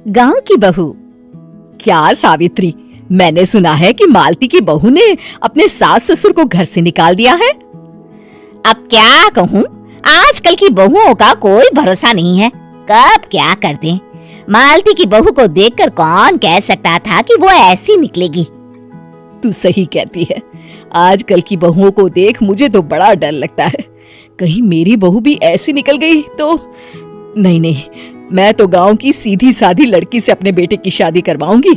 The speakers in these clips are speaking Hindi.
गांव की बहू। क्या सावित्री, मैंने सुना है कि मालती की बहू ने अपने सास ससुर को घर से निकाल दिया है। अब क्या कहूँ, आजकल की बहुओं का कोई भरोसा नहीं है, कब क्या कर दें। मालती की बहू को देखकर कौन कह सकता था कि वो ऐसी निकलेगी। तू सही कहती है, आजकल की बहुओं को देख मुझे तो बड़ा डर लगता है। कहीं मेरी बहू भी ऐसी निकल गई तो। नहीं, मैं तो गांव की सीधी सादी लड़की से अपने बेटे की शादी करवाऊंगी।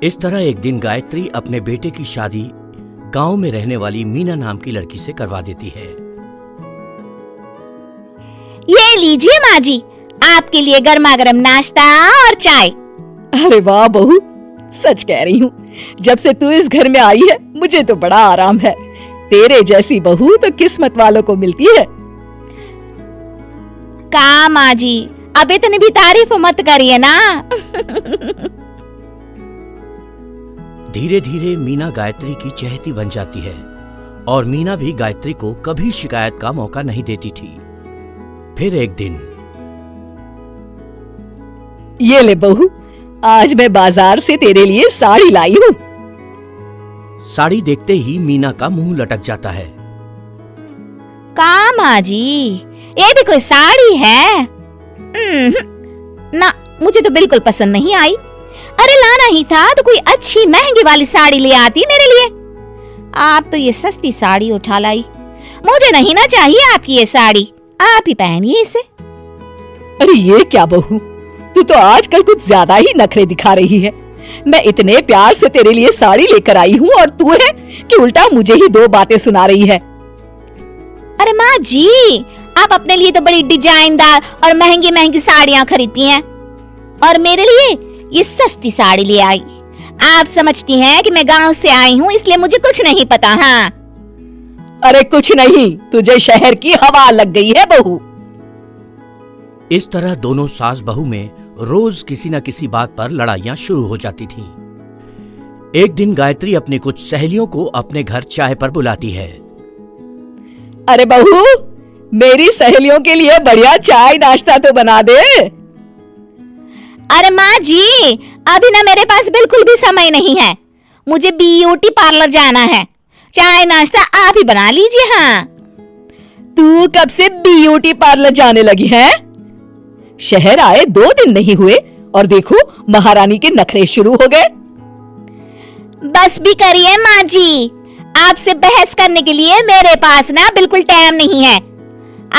इस तरह एक दिन गायत्री अपने बेटे की शादी गांव में रहने वाली मीना नाम की लड़की से करवा देती है। ये लीजिए माँ जी, आपके लिए गर्मा गर्म नाश्ता और चाय। अरे वाह बहू, सच कह रही हूँ, जब से तू इस घर में आई है मुझे तो बड़ा आराम है। तेरे जैसी बहू तो किस्मत वालों को मिलती है। का माँ जी, अब इतनी भी तारीफ मत करिए ना। धीरे धीरे मीना गायत्री की चहेती बन जाती है और मीना भी गायत्री को कभी शिकायत का मौका नहीं देती थी। फिर एक दिन, ये ले बहू, आज मैं बाजार से तेरे लिए साड़ी लाई हूँ। साड़ी देखते ही मीना का मुंह लटक जाता है। का माँ जी, ये भी कोई साड़ी है? ना, मुझे तो बिल्कुल पसंद नहीं आई। अरे लाना ही था तो कोई अच्छी महंगी वाली साड़ी ले आती मेरे लिए। आप तो ये सस्ती साड़ी उठा लाई। मुझे नहीं ना चाहिए आपकी ये साड़ी, आप ही पहनिए इसे। अरे ये क्या बहू, तू तो आजकल कुछ ज्यादा ही नखरे दिखा रही है। मैं इतने प्यार से तेरे लिए साड़ी लेकर आई हूँ और तू है कि उल्टा मुझे ही दो बातें सुना रही है। अरे माँ जी, आप अपने लिए तो बड़ी डिजाइनदार और महंगी महंगी साड़ियाँ खरीदती हैं और मेरे लिए ये सस्ती साड़ी ले आई। आप समझती हैं कि मैं गांव से आई हूँ इसलिए मुझे कुछ नहीं पता। हाँ, अरे कुछ नहीं, तुझे शहर की हवा लग गई है बहू। इस तरह दोनों सास बहू में रोज किसी न किसी बात पर लड़ाइयां शुरू हो जाती थीं। एक दिन गायत्री अपनी कुछ सहेलियों को अपने घर चाय पर बुलाती है। अरे बहू, मेरी सहेलियों के लिए बढ़िया चाय नाश्ता तो बना दे। अरे माँ जी, अभी ना मेरे पास बिल्कुल भी समय नहीं है, मुझे ब्यूटी पार्लर जाना है। चाय नाश्ता आप ही बना लीजिए। हाँ, तू कब से ब्यूटी पार्लर जाने लगी है? शहर आए 2 दिन नहीं हुए और देखो महारानी के नखरे शुरू हो गए। बस भी करिए माँ जी, आपसे बहस करने के लिए मेरे पास ना बिल्कुल टाइम नहीं है।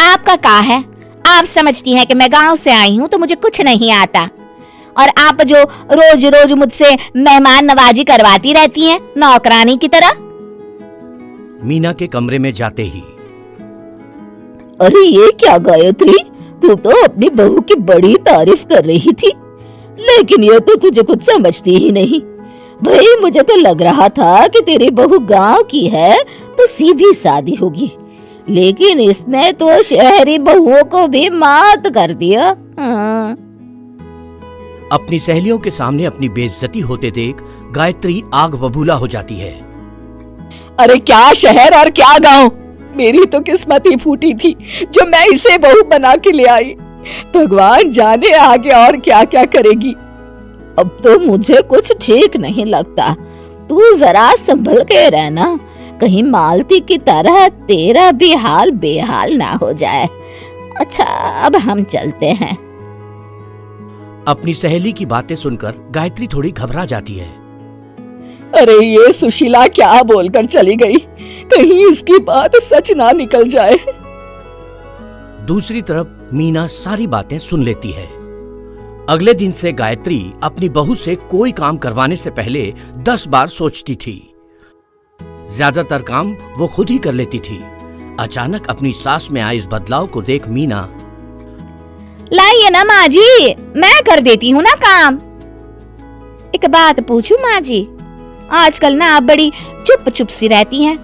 आपका क्या है, आप समझती हैं कि मैं गांव से आई हूँ तो मुझे कुछ नहीं आता और आप जो रोज रोज मुझसे मेहमान नवाजी करवाती रहती हैं नौकरानी की तरह। मीना के कमरे में जाते ही, अरे ये क्या गायत्री, तू तो अपनी बहू की बड़ी तारीफ कर रही थी, लेकिन ये तो तुझे कुछ समझती ही नहीं। भाई मुझे तो लग रहा था कि तेरी बहू गांव की है तो सीधी सादी होगी, लेकिन इसने तो शहरी बहुओं को भी मात कर दिया। हाँ। अपनी सहेलियों के सामने अपनी बेइज्जती होते देख गायत्री आग बबूला हो जाती है। अरे क्या शहर और क्या गांव, मेरी तो किस्मत ही फूटी थी जो मैं इसे बहू बना के ले आई। भगवान जाने आगे और क्या क्या करेगी। अब तो मुझे कुछ ठीक नहीं लगता। तू जरा संभल के रहना, कहीं मालती की तरह तेरा भी हाल बेहाल ना हो जाए। अच्छा, अब हम चलते हैं। अपनी सहेली की बातें सुनकर गायत्री थोड़ी घबरा जाती है। अरे ये सुशीला क्या बोलकर चली गई, कहीं इसकी बात सच ना निकल जाए। दूसरी तरफ मीना सारी बातें सुन लेती है। अगले दिन से गायत्री अपनी बहू से कोई काम करवाने से पहले 10 बार सोचती थी। ज्यादातर काम वो खुद ही कर लेती थी। अचानक अपनी सास में आए इस बदलाव को देख मीना, लाइए ना माँ जी, मैं कर देती हूँ ना काम। एक बात पूछूं माँ जी, आजकल ना आप बड़ी चुप चुप सी रहती हैं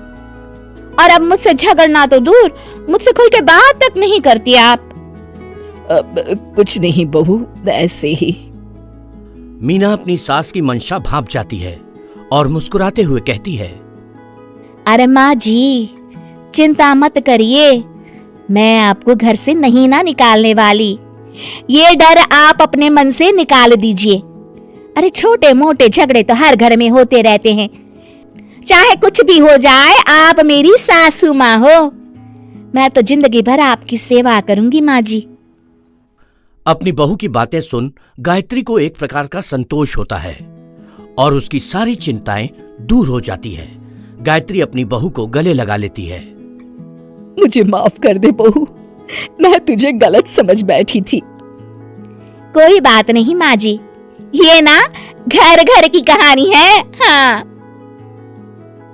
और अब मुझसे झगड़ना तो दूर, मुझसे खुल के बात तक नहीं करती आप। कुछ नहीं बहू, ऐसे ही। मीना अपनी सास की मंशा भांप जाती है और मुस्कुराते हुए कहती है, अरे माँ जी, चिंता मत करिए, मैं आपको घर से नहीं ना निकालने वाली। ये डर आप अपने मन से निकाल दीजिए। अरे छोटे मोटे झगड़े तो हर घर में होते रहते हैं, चाहे कुछ भी हो जाए, आप मेरी सासू माँ हो। मैं तो जिंदगी भर आपकी सेवा करूंगी माँ जी। अपनी बहू की बातें सुन गायत्री को एक प्रकार का संतोष होता है और उसकी सारी चिंताएं दूर हो जाती है। गायत्री अपनी बहू को गले लगा लेती है। मुझे माफ कर दे बहू, मैं तुझे गलत समझ बैठी थी। कोई बात नहीं माँ जी, ये ना घर घर की कहानी है। हाँ।